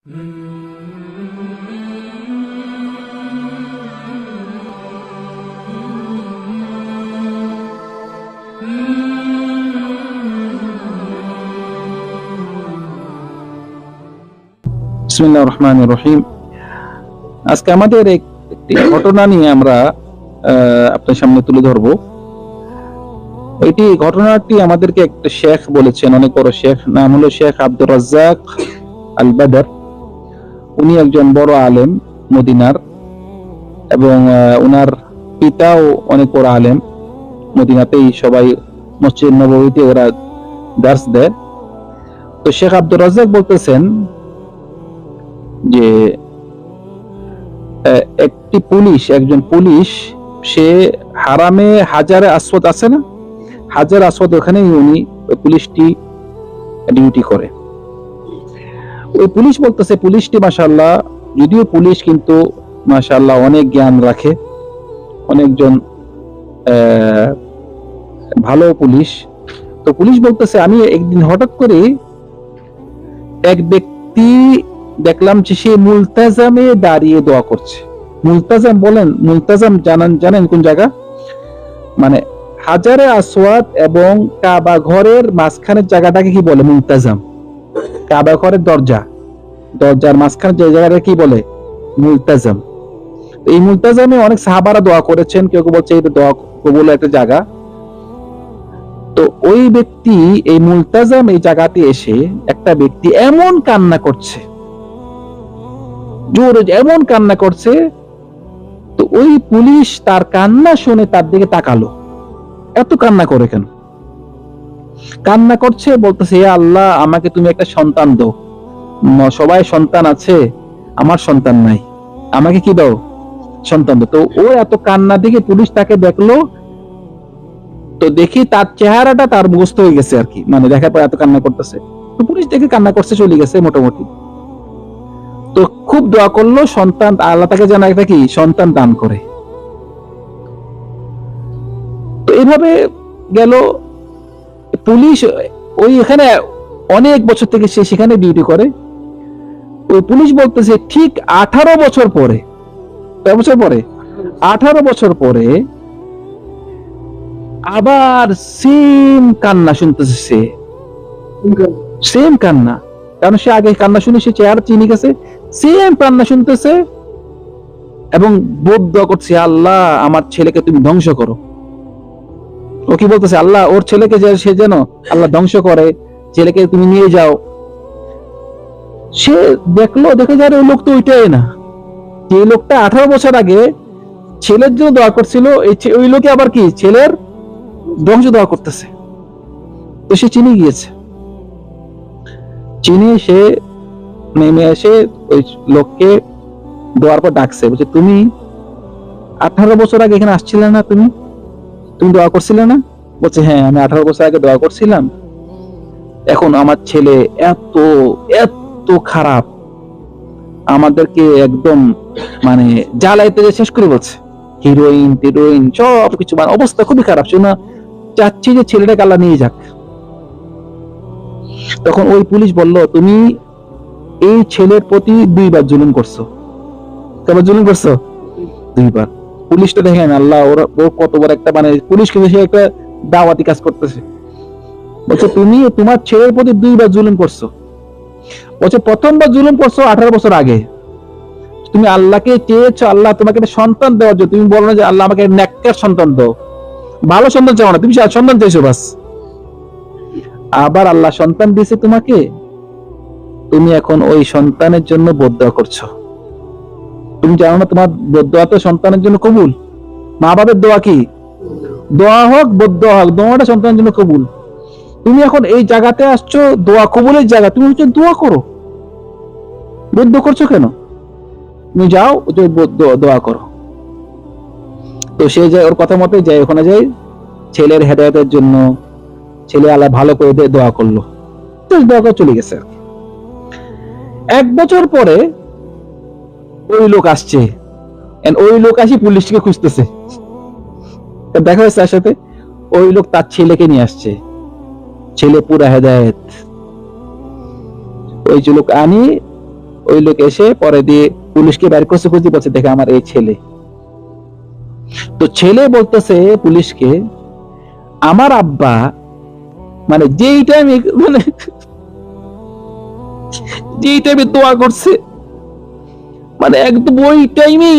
বিসমিল্লাহির রহমানির রহিম। আজকে আমাদের একটি ঘটনা নিয়ে আমরা আপনার সামনে তুলে ধরব। ঘটনাটি আমাদেরকে একটা শেখ বলেছেন, অনেক বড় শেখ, নাম হলো শেখ আব্দুর রাজ্জাক আল বাদর। উনি একজন বড় আলেম মদিনার, এবং উনার পিতাও অনেক বড় আলেম। মদিনাতেই সবাই মসজিদ নববীতে ওরা দার্স দেয়। তো শেখ আব্দুর রাজ্জাক বলতেছেন যে একজন পুলিশ সে হারামে হাজারে আসওয়াদ আছে না, হাজার আসওয়াদ, ওখানে উনি পুলিশটি ডিউটি করে। ওই পুলিশ বলতেছে, পুলিশটি মাশাআল্লাহ, যদিও পুলিশ কিন্তু মাশাআল্লাহ অনেক জ্ঞান রাখে, অনেকজন ভালো পুলিশ। তো পুলিশ বলতেছে, আমি একদিন হঠাৎ করে এক ব্যক্তি দেখলাম যে সে মুলতাজামে দাঁড়িয়ে দোয়া করছে। মুলতাজাম বলেন, মুলতাজাম জানেন কোন জায়গা? মানে হাজারে আসওয়াদ এবং কাবা ঘরের মাঝখানের জায়গাটাকে কি বলে? মুলতাজাম। কাবা ঘরের দরজার মাঝখানে যে জায়গাটা কি বলে? মুলতাজাম। এই মুলতাজামে অনেক সাহাবারা দোয়া করেছেন, কেউ কেউ বলছে এটা দোয়া কবুলের একটা জায়গা। তো ওই ব্যক্তি এই মুলতাজাম এই জায়গাতে এসে একটা ব্যক্তি এমন কান্না করছে, জোরে এমন কান্না করছে। তো ওই পুলিশ তার কান্না শুনে তার দিকে তাকালো, এত কান্না করে কেন? কান্না করছে, বলতেছে, হে আল্লাহ, আমাকে তুমি একটা সন্তান দাও। সবাই সন্তান আছে, আমার সন্তান নাই, আমাকে কি দাও? সন্তান দাও। তো ও এত কান্না দিকে পুলিশ তাকে দেখলো, তো দেখি তার চেহারাটা তার মুখস্থ হয়ে গেছে আর কি, মানে দেখার পর এত কান্না করতেছে। তো পুলিশ দেখে কান্না করছে, চলে গেছে মোটামুটি। তো খুব দোয়া করলো সন্তান, আল্লাহ তাকে যেন একটা কি সন্তান দান করে। তো এইভাবে গেল। পুলিশ ওই এখানে অনেক বছর থেকে সে সেখানে ডিউটি করে। ওই পুলিশ বলতেছে ঠিক 18 বছর পরে, কয় বছর পরে? 18 বছর পরে আবার সেম কান্না শুনতেছে সে, সেম কান্না। কারণ সে আগে কান্না শুনে সে চেহারা চিনে গেছে, সেম কান্না শুনতেছে এবং দোয়া করছে, আল্লাহ আমার ছেলেকে তুমি ধ্বংস করো। ও কি বলতেছে? আল্লাহ ওর ছেলেকে সে যেন আল্লাহ ধ্বংস করে, ছেলেকে তুমি নিয়ে যাও। সে দেখে যায় ওই লোক তো ওইটাই না, যে লোকটা 18 বছর আগে ছেলের জন্য দোয়া করছিল, ওই লোকে আবার কি ছেলের ধ্বংস দোয়া করতেছে। তো সে চিনে গিয়েছে, চিনে সে নেমে এসে ওই লোককে দোয়ার পর ডাকছে, বলছে, তুমি 18 বছর আগে এখানে আসছিলে না? তুমি দোয়া করছিলে না? বলছে, হ্যাঁ, আমি 18 বছর আগে দোয়া করছিলাম। এখন আমার ছেলে এত এত খারাপ, আমাদেরকে একদম মানে জ্বালাইতে শেষ করে বলছে, হিরোইন টিরোইন সব কিছু, মানে অবস্থা খুবই খারাপ। শোনা চাচ্ছি যে ছেলেটাকে আল্লাহ নিয়ে যাক। তখন ওই পুলিশ বলল, তুমি এই ছেলের প্রতি 2 বার জুলুম করছো। কবে জুলুম করছো? 2 বার। পুলিশটা দেখেন আল্লাহ, ও কত বড় একটা, মানে পুলিশ কিন্তু সে একটা দাওয়াতি কাজ করতেছে। বলছে, তুমি তোমার ছেলের প্রতি 2 বার জুলুম করছো। বলছে, প্রথমবার জুলুম করছো 18 বছর আগে, তুমি আল্লাহকে চেয়েছো আল্লাহ তোমাকে একটা সন্তান দেওয়ার জন্য। তুমি বলো না যে আল্লাহ আমাকে নেককার সন্তান দাও, ভালো সন্তান চাও না, তুমি সন্তান চাইছো বাস। আবার আল্লাহ সন্তান দিয়েছে তোমাকে, তুমি এখন ওই সন্তানের জন্য বদদোয়া করছো। তুমি জানো না তোমার বদদোয়া তো সন্তানের জন্য কবুল? মা বাবার দোয়া কি? দোয়া হোক বদদোয়া হোক, দোয়াটা সন্তানের জন্য কবুল। তুমি এখন এই জায়গাতে আসছো দোয়া কবুলের জায়গা, তুমি হচ্ছে দোয়া করো, বদদোয়া করছো কেন? তুমি যাও দোয়া করো। তো সে যায়, ওর কথা মতে যায়, ওখানে যায় ছেলের হেদায়েতের জন্য। ছেলে আল্লাহ ভালো করে দোয়া করলো, তো দোয়া করে চলে গেছে। 1 বছর পরে ওই লোক আসছে, ওই লোক আসি পুলিশকে খুঁজতেছে। দেখা হয়েছে তার সাথে, ওই লোক তার ছেলেকে নিয়ে আসছে, ছেলে পুরা হেদায়েত। ওই যে লোক আনি ওই লোক এসে পরে দিয়ে পুলিশকে বাইরে খুঁজি বলছে, দেখে আমার এই ছেলে। তো ছেলে বলতেছে পুলিশকে, আমার আব্বা মানে যেই টাইমে দোয়া করছে, মানে একদম ওই টাইমেই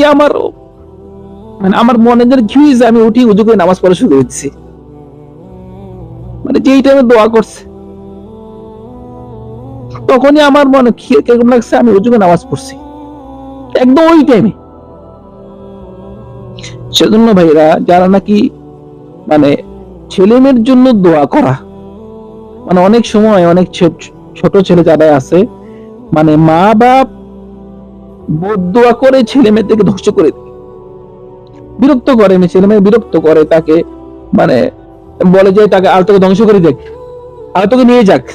আমার মনে যেন ঘুরে যায়, আমি উঠি উজু করে নামাজ পড়া শুরু করছি। মানে যেই টাইমে দোয়া করছে তখনই আমার মনে কিরকম লাগছে, আমি উজু করে নামাজ পড়ছি একদম ওই টাইমে। সেজন্য ভাইরা, যারা নাকি মানে ছেলে মেয়ের জন্য দোয়া করা, মানে অনেক সময় অনেক ছোট ছেলে যারা আছে, মানে মা বাপ বদদোয়া করে ছেলে মেয়েদেরকে ধ্বংস করে দেয়, বিরক্ত করে, ছেলে মেয়ে বিরক্ত করে তাকে, মানে বলে যে তাকে আর তোকে ধ্বংস করে দেখ, আর তোকে নিয়ে যাক,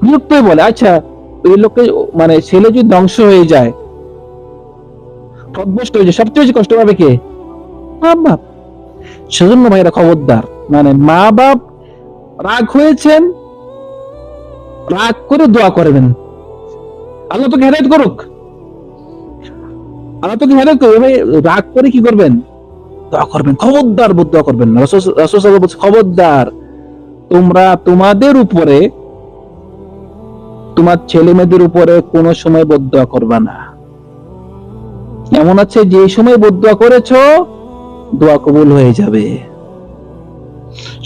বিরক্ত বলে। আচ্ছা, ওই লোককে মানে ছেলে যদি ধ্বংস হয়ে যায়, পথভ্রষ্ট হয়ে যায়, সবচেয়ে বেশি কষ্ট পাবে কে? মা বাপ। সেজন্য ভাইরা খবরদার, মানে মা বাপ রাগ হয়েছেন, রাগ করে দোয়া করবেন, আল্লাহ তোকে হেদায়েত করুক, আল্লাহ তোকে হেদায়েত করবে। ভাই রাগ করে কি করবেন? দোয়া করবেন। খবরদার বদদোয়া করবেন না। রাসূল সাল্লাল্লাহু আলাইহি ওয়াসাল্লাম বলছে, খবরদার তোমরা তোমাদের উপরে, তোমার ছেলে মেয়েদের উপরে কোন সময় বদদোয়া করবা না। এমন আছে যে সময় বদদোয়া করেছো দোয়া কবুল হয়ে যাবে।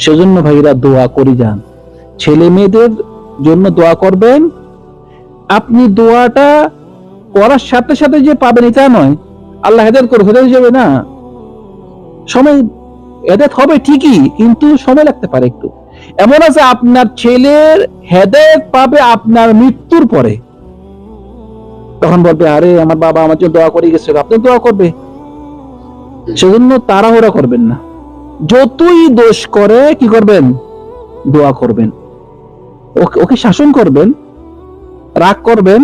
সেজন্য ভাইরা দোয়া করে যান, ছেলে মেয়েদের জন্য দোয়া করবেন। আপনি দোয়াটা করার সাথে সাথে যে পাবেন এটা নয়, আল্লাহ হেদায়েত করুক, হেদায়েত যাবে না, সময় হেদায়েত হবে ঠিকই, কিন্তু সময় লাগতে পারে একটু। এমন আছে আপনার ছেলের হেদায়েত পাবে আপনার মৃত্যুর পরে, তখন বলবে আরে আমার বাবা আমার জন্য দোয়া করে গেছে, আপনি দোয়া করবে। সেজন্য তাড়াহুড়া করবেন না, যতই দোষ করে কি করবেন? দোয়া করবেন, ওকে শাসন করবেন, রাগ করবেন,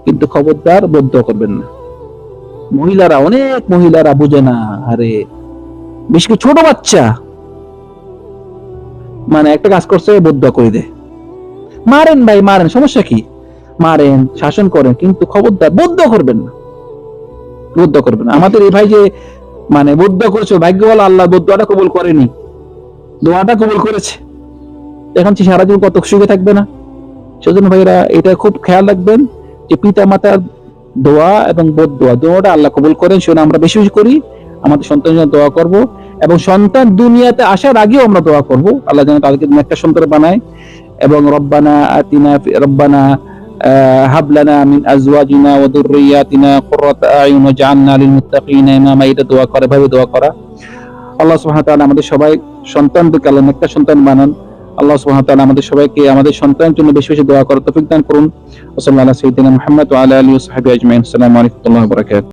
কিন্তু খবরদার বদদোয়া করবেন না। মহিলারা, অনেক মহিলারা বুঝে না, আরে বিশেষ করে ছোট বাচ্চা, মানে একটা কাজ করছে বদদোয়া করে দেয়। মারেন ভাই মারেন, সমস্যা কি? মারেন, শাসন করেন, কিন্তু খবরদার বদদোয়া করবেন না, বদদোয়া করবেন না। আমাদের এই ভাই যে মানে বদদোয়া করেছে, ভাগ্য বলো আল্লাহ বদদোয়াটা কবুল করেনি, দোয়াটা কবুল করেছে, এখন সারা জীবন কত সুখে থাকবে না। সেজন্য ভাইরা এটা খুব খেয়াল রাখবেন যে পিতা মাতার দোয়া এবং বদদোয়া দোয়াটা আল্লাহ কবুল করেন। সেজন্য আমরা বেশি বেশি করি, আমাদের সন্তানের জন্য দোয়া করব, এবং সন্তান দুনিয়াতে আসার আগেও আমরা দোয়া করব আল্লাহ যেন তাদেরকে একটা সন্তান বানায়। এবং রব্বানা আতিনা রব্বানা হাব লানা মিন আজওয়াজিনা ওয়া যুররিয়াতিনা কুররাতা আয়ুন ওয়াজআলনা লিল মুত্তাকিনা ইমামা, এটা দোয়া করে, ভাবে দোয়া করা। আল্লাহ সুবহানাহু ওয়া তাআলা আমাদের সবাই সন্তানদেরকে আল্লাহ একটা সন্তান বানান। আল্লাহ সুবহানাহু ওয়া তাআলা আমাদের সবাইকে আমাদের সন্তানের জন্য বেশি বেশি দোয়া করার তৌফিক দান করুন। ওয়া সাল্লাল্লাহু আলা সাইয়্যিদিনা মুহাম্মদ ওয়া আলা আলিহি ওয়া সাহবিহি আজমাইন। আসসালামু আলাইকুম ওয়া রাহমাতুল্লাহি ওয়া বারাকাতুহু।